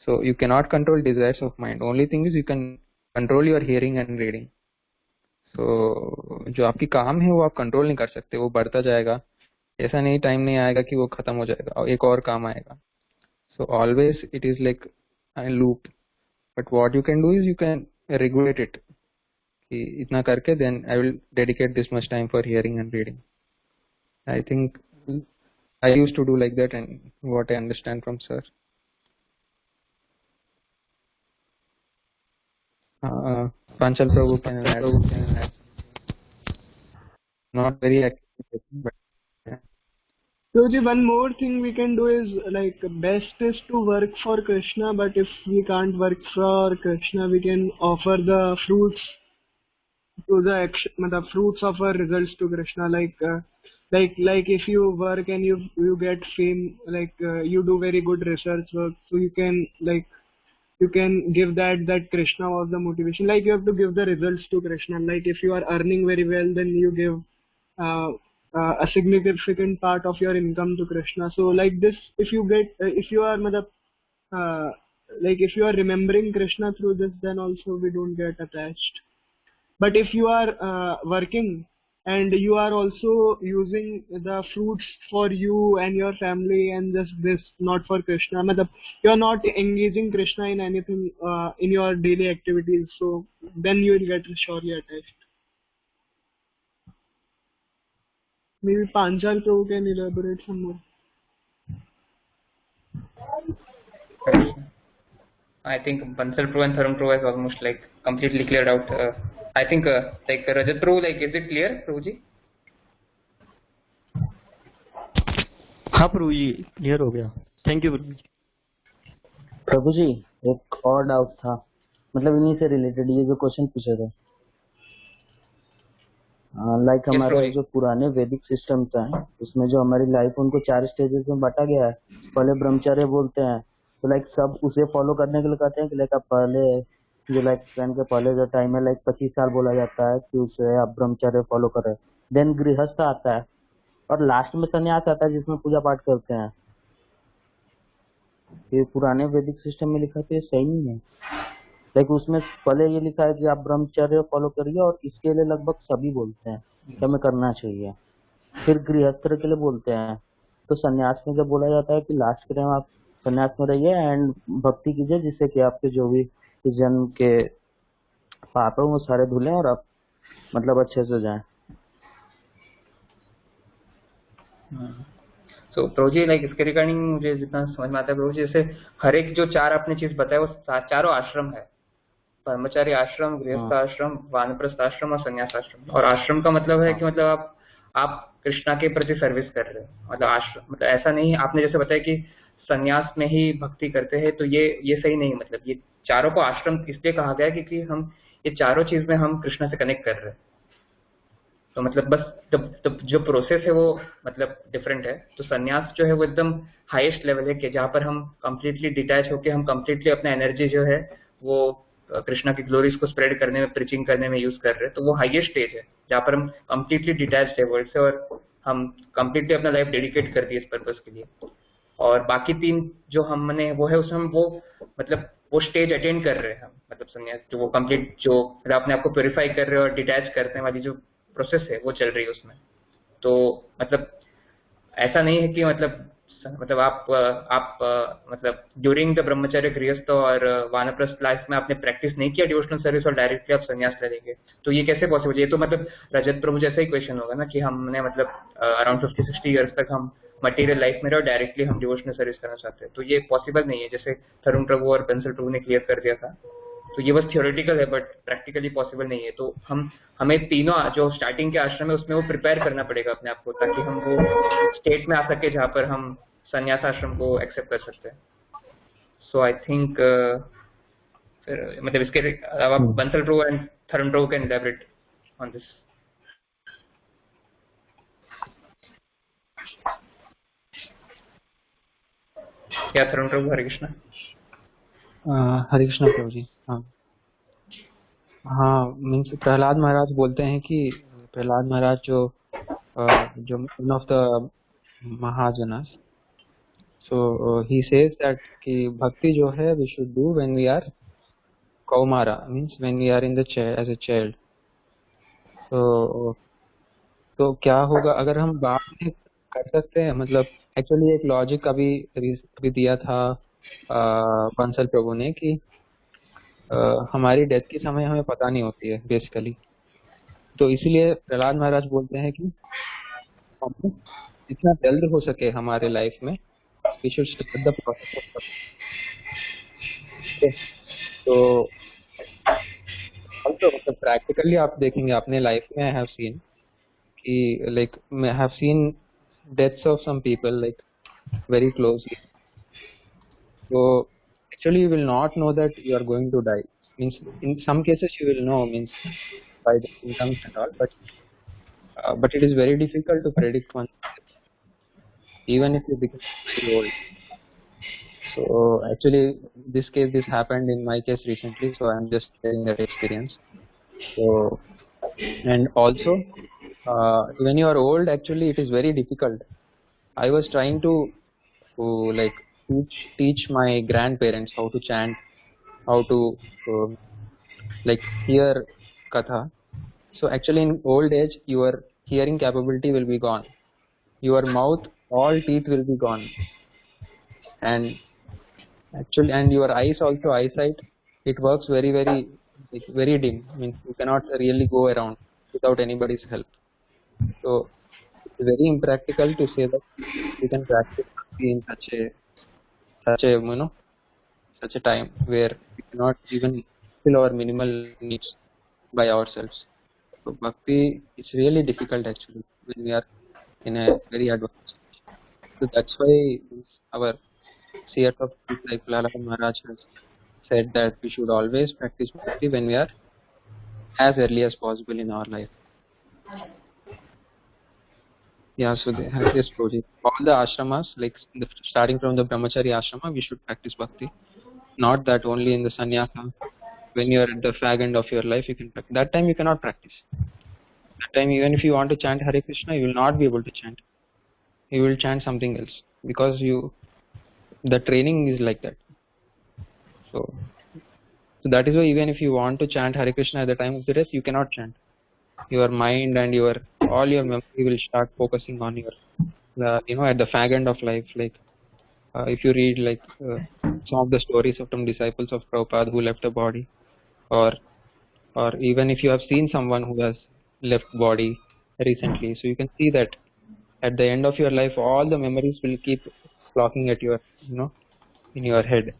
So you can not control desires of mind, only thing is you can control your hearing and reading. So जो आपकी काम है वो आप control नहीं कर सकते, वो बढ़ता जाएगा। ऐसा नहीं टाइम नहीं आएगा कि वो खत्म हो जाएगा और एक और काम आएगा। So always it is like loop, but what you can do is you can regulate it कि इतना करके then I will dedicate this much time for hearing and reading. I think I used to do like that and what I understand from sir. Panchal Prabhu can add, not very active but Prabhuji, one more thing we can do is like best is to work for Krishna, but if we can't work for Krishna, we can offer the fruits to the action, the fruits of our results to Krishna. Like if you work and you get fame, you do very good research work, so you can give that Krishna was the motivation. Like you have to give the results to Krishna. Like if you are earning very well, then you give uh, a significant part of your income to Krishna. So like this, if you get, if you are, uh, like if you are remembering Krishna through this, then also we don't get attached. But if you are working and you are also using the fruits for you and your family and just this, not for Krishna, matlab, you are not engaging Krishna in anything in your daily activities, so then you will get surely attached. Maybe Panchal Prabhu can elaborate some more. I think Bansal Pro and Tharun Pro is almost like completely cleared out. I think like Rajat Pro, like is it clear, Prabhuji? हाँ प्रभु जी clear हो गया, thank you प्रभु जी। प्रभु जी एक और doubt था, मतलब इन्हीं से related ये जो क्वेश्चन पूछे थे, लाइक हमारे जो पुराने वैदिक सिस्टम्स हैं उसमें जो हमारी लाइफ उनको 4 स्टेजेस में बांटा गया है। पहले ब्रह्मचर्य बोलते हैं, तो लाइक सब उसे फॉलो करने के लिए कहते हैं कि लाइक आप पहले जो लाइफ स्पैन के पहले जो टाइम है लाइक 25 साल बोला जाता है कि उसे आप ब्रह्मचर्य फॉलो करें, देन गृहस्थ आता है और लास्ट में संन्यास आता है जिसमें पूजा पाठ करते हैं। ये पुराने वैदिक सिस्टम में लिखा तो ये सही नहीं है, लाइक उसमें पहले ये लिखा है कि आप ब्रह्मचर्य फॉलो करिए और इसके लिए लगभग सभी बोलते हैं कि हमें करना चाहिए, फिर गृहस्थ के लिए बोलते हैं। तो संन्यास में जब बोला जाता है कि लास्ट के टाइम आप संन्यास में रहिए एंड भक्ति कीजिए जिससे कि आपके जो भी जन्म के पाप है वो सारे धुले और आप मतलब अच्छे से जाएं। तो प्रभुजी लाइक इसके रिगार्डिंग मुझे जितना समझ में आता है प्रभुजी, जैसे हर एक जो 4 आपने चीज बताया वो चारों आश्रम है, ब्रह्मचारी आश्रम, गृहस्थ आश्रम, वानप्रस्थ आश्रम और संन्यास आश्रम। और आश्रम का मतलब है कि मतलब आप कृष्णा के प्रति सर्विस कर रहे हो, मतलब आश्रम मतलब ऐसा नहीं आपने जैसे बताया कि संन्यास में ही भक्ति करते हैं, तो ये सही नहीं। मतलब ये चारों को आश्रम इसलिए कहा गया क्योंकि हम ये चारों चीज में हम कृष्णा से कनेक्ट कर रहे हैं। तो मतलब बस जो प्रोसेस है वो मतलब डिफरेंट है। तो संन्यास जो है वो एकदम हाईएस्ट लेवल है कि जहाँ पर हम कंप्लीटली डिटैच होके हम कंप्लीटली अपना एनर्जी जो है वो कृष्णा की ग्लोरीज को स्प्रेड करने में, प्रीचिंग करने में यूज कर रहे हैं। तो वो हाईएस्ट स्टेज है जहाँ पर हम कंप्लीटली डिटैच है वर्ल्ड से और हम कंप्लीटली अपना लाइफ डेडिकेट कर दिए इस पर्पज के लिए। और बाकी 3 जो हमने वो है उसमें हम वो मतलब वो स्टेज अटेंड कर रहे हैं हम, मतलब संन्यास जो वो कंप्लीट जो अपने आप को प्योरीफाई कर रहे हैं और डिटैच करने वाली जो प्रोसेस है वो चल रही है उसमें। तो मतलब ऐसा नहीं है कि मतलब आप मतलब ड्यूरिंग द ब्रह्मचर्य, गृहस्थ और वानप्रस्थ लाइफ में आपने प्रैक्टिस नहीं किया डिवोशनल सर्विस और डायरेक्टली आप संन्यास ले लेंगे, तो ये कैसे पॉसिबल? ये तो मतलब रजत प्रभु जैसा ही क्वेश्चन होगा ना कि हमने मतलब अराउंड 50-60 ईयर्स तक हम मटेरियल लाइफ में रहे और डायरेक्टली हम डिवोशनल सर्विस करना चाहते हैं, तो ये पॉसिबल नहीं है जैसे तरुण प्रभु और बंसल प्रभु ने क्लियर कर दिया था। तो ये बस थियोरेटिकल है बट प्रैक्टिकली पॉसिबल नहीं है। तो हमें तीनों जो स्टार्टिंग के आश्रम है उसमें वो प्रिपेयर करना पड़ेगा अपने आप को, ताकि हम वो स्टेट में आ सके जहाँ पर हम संन्यास आश्रम को एक्सेप्ट कर सकते हैं। सो आई थिंक फिर मतलब इसके अलावा Bansal Prabhu and Tharun Prabhu can elaborate on this. क्या थरुण प्रभु? हरे कृष्णा। हरे कृष्णा प्रभु जी। हाँ मीन्स प्रहलाद महाराज बोलते हैं कि प्रहलाद महाराज जो one of the mahajanas, so he says that कि भक्ति जो है we should do when we are kaumara, means when we are in the age a child. तो क्या होगा अगर हम बाद में कर सकते हैं? मतलब एक्चुअली एक लॉजिक अभी दिया था बंसल प्रभु ने कि हमारी डेथ की समय हमें पता नहीं होती है बेसिकली, तो इसीलिए प्रहलाद महाराज बोलते हैं कि हम जितना जल्द हो सके हमारे लाइफ में we should start the process. तो मतलब प्रैक्टिकली आप देखेंगे अपने लाइफ में, आई हैव सीन कि like I have seen deaths of some people like very closely. So actually you will not know that you are going to die. Means in some cases you will know, means by the symptoms and all, but it is very difficult to predict one, even if you become very old. So actually this happened in my case recently, so I'm just sharing that experience. So and also when you are old, actually it is very difficult. I was trying to like teach my grandparents how to chant, how to like hear katha. So actually in old age your hearing capability will be gone, your mouth, all teeth will be gone, and actually and your eyes also, eyesight, it works very like, very dim. I mean you cannot really go around without anybody's help. So it's very impractical to say that we can practice in such a such a time where we cannot even fill our minimal needs by ourselves. So bhakti is really difficult actually when we are in a very advanced stage. So that's why our seer of like Lalaka Maharaj has said that we should always practice bhakti when we are as early as possible in our life. Yeah, so they have this project. All the ashramas, like starting from the brahmachari ashrama, we should practice bhakti. Not that only in the sannyasa. When you are at the fag end of your life, you can practice. That time you cannot practice. That time, even if you want to chant Hare Krishna, you will not be able to chant. You will chant something else because the training is like that. So that is why even if you want to chant Hare Krishna at the time of the death, you cannot chant. Your mind and all your memory will start focusing on at the fag end of life. Like if you read like some of the stories of some disciples of Prabhupada who left the body, or even if you have seen someone who has left body recently, so you can see that at the end of your life all the memories will keep clocking at your in your head.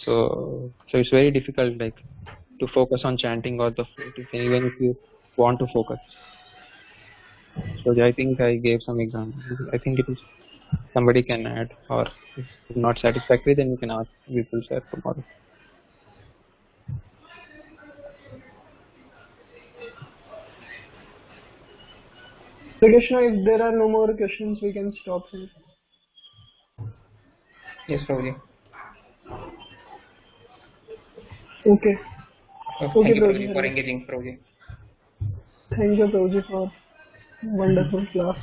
So it's very difficult like to focus on chanting or even if you want to focus. So I think I gave some examples. I think it is somebody can add, or if not satisfactory then you can ask people sir tomorrow. So Krishna, if there are no more questions, we can stop here. Yes, Prabhuji. Okay. Thank Okay, you, Prabhuji. Prabhuji, for engaging, Prabhuji. Thank you, Prabhuji, for wonderful class.